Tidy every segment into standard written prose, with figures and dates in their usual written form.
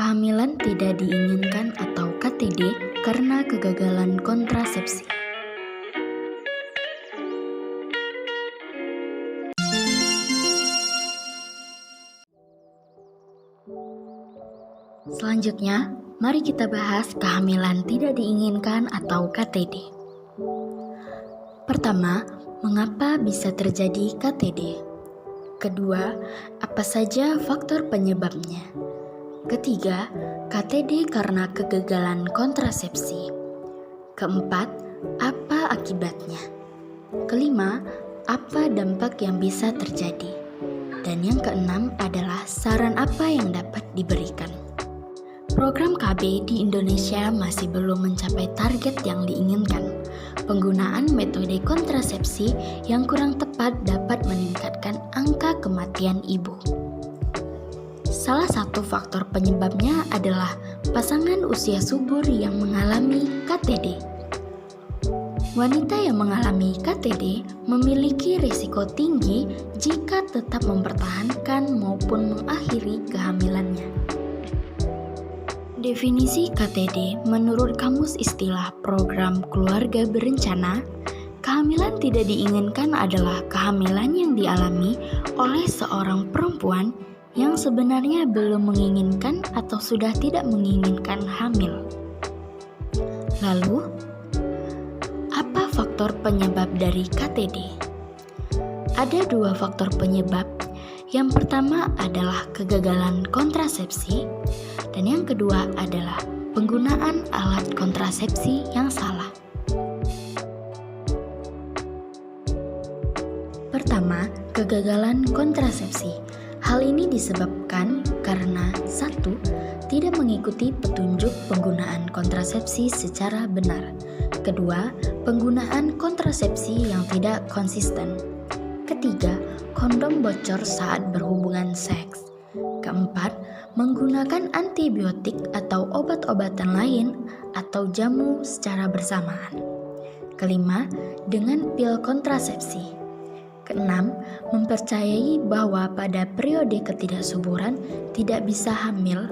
Kehamilan tidak diinginkan atau KTD karena kegagalan kontrasepsi. Selanjutnya, mari kita bahas kehamilan tidak diinginkan atau KTD. Pertama, mengapa bisa terjadi KTD? Kedua, apa saja faktor penyebabnya? Ketiga, KTD karena kegagalan kontrasepsi. Keempat, apa akibatnya? Kelima, apa dampak yang bisa terjadi? Dan yang keenam adalah saran apa yang dapat diberikan. Program KB di Indonesia masih belum mencapai target yang diinginkan. Penggunaan metode kontrasepsi yang kurang tepat dapat meningkatkan angka kematian ibu. Salah satu faktor penyebabnya adalah pasangan usia subur yang mengalami KTD. Wanita yang mengalami KTD memiliki risiko tinggi jika tetap mempertahankan maupun mengakhiri kehamilannya. Definisi KTD menurut Kamus Istilah Program Keluarga Berencana, kehamilan tidak diinginkan adalah kehamilan yang dialami oleh seorang perempuan yang sebenarnya belum menginginkan atau sudah tidak menginginkan hamil. Lalu, apa faktor penyebab dari KTD? Ada dua faktor penyebab. Yang pertama adalah kegagalan kontrasepsi, dan yang kedua adalah penggunaan alat kontrasepsi yang salah. Pertama, kegagalan kontrasepsi. Hal ini disebabkan karena 1. Tidak mengikuti petunjuk penggunaan kontrasepsi secara benar. Kedua, penggunaan kontrasepsi yang tidak konsisten. Ketiga, kondom bocor saat berhubungan seks. Keempat, menggunakan antibiotik atau obat-obatan lain atau jamu secara bersamaan. Kelima, dengan pil kontrasepsi. Keenam, mempercayai bahwa pada periode ketidaksuburan tidak bisa hamil.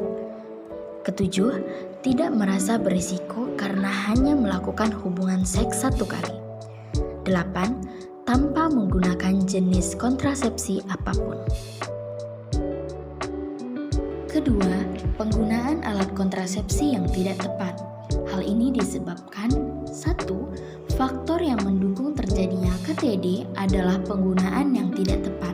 Ketujuh, tidak merasa berisiko karena hanya melakukan hubungan seks 1 kali. 8. Tanpa menggunakan jenis kontrasepsi apapun. Kedua, penggunaan alat kontrasepsi yang tidak tepat. Hal ini disebabkan 1. Faktor yang mendukung terjadinya KTD adalah penggunaan yang tidak tepat.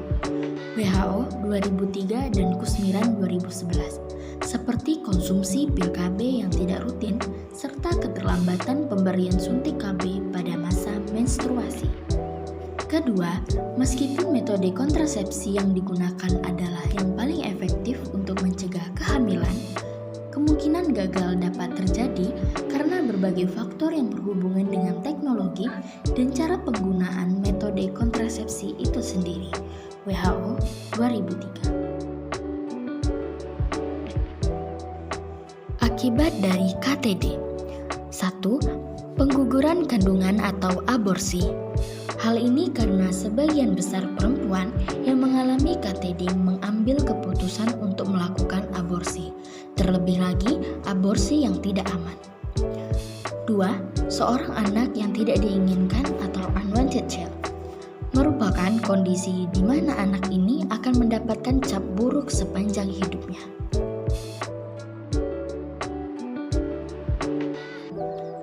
WHO 2003 dan Kusmiran 2011, seperti konsumsi pil KB yang tidak rutin, serta keterlambatan pemberian suntik KB pada masa menstruasi. Kedua, meskipun metode kontrasepsi yang digunakan adalah yang paling efektif untuk mencegah kehamilan, kemungkinan gagal dapat terjadi karena berbagai faktor yang berhubungan dengan teknologi dan cara penggunaan metode kontrasepsi itu sendiri. WHO 2003. Akibat dari KTD. 1. Pengguguran kandungan atau aborsi. Hal ini karena sebagian besar perempuan yang mengalami KTD mengambil keputusan untuk melakukan aborsi, terlebih lagi aborsi yang tidak aman. 2. Seorang anak yang tidak diinginkan atau unwanted child merupakan kondisi di mana anak ini akan mendapatkan cap buruk sepanjang hidupnya.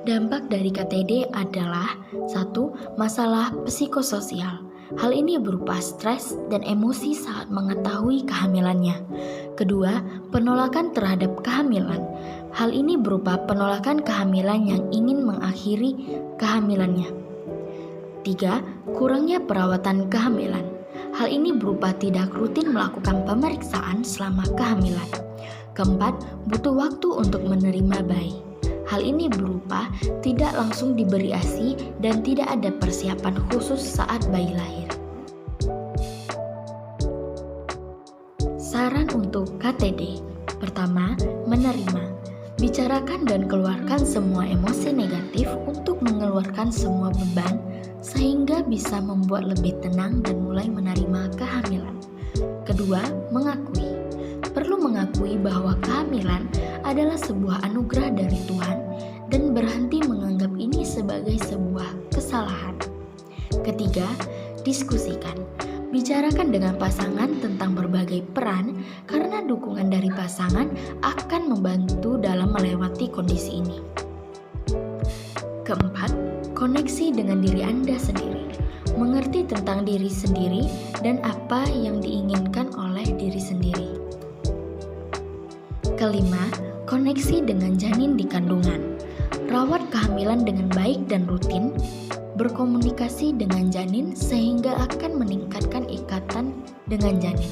Dampak dari KTD adalah 1. Masalah psikososial. Hal ini berupa stres dan emosi saat mengetahui kehamilannya. Kedua, penolakan terhadap kehamilan. Hal ini berupa penolakan kehamilan yang ingin mengakhiri kehamilannya. 3. Kurangnya perawatan kehamilan. Hal ini berupa tidak rutin melakukan pemeriksaan selama kehamilan. Keempat, butuh waktu untuk menerima bayi. Hal ini berupa tidak langsung diberi ASI dan tidak ada persiapan khusus saat bayi lahir. Saran untuk KTD. Pertama, menerima. Bicarakan dan keluarkan semua emosi negatif untuk mengeluarkan semua beban sehingga bisa membuat lebih tenang dan mulai menerima kehamilan. Kedua, mengakui. perlu mengakui bahwa kehamilan adalah sebuah anugerah dari Tuhan dan berhenti menganggap ini sebagai sebuah kesalahan. Ketiga, diskusikan. Bicarakan dengan pasangan tentang berbagai peran karena dukungan dari pasangan akan membantu dalam melewati kondisi ini. Keempat, koneksi dengan diri Anda sendiri. Mengerti tentang diri sendiri dan apa yang diinginkan oleh diri sendiri. Kelima, koneksi dengan janin di kandungan. Rawat kehamilan dengan baik dan rutin. Berkomunikasi dengan janin sehingga akan meningkatkan ikatan dengan janin.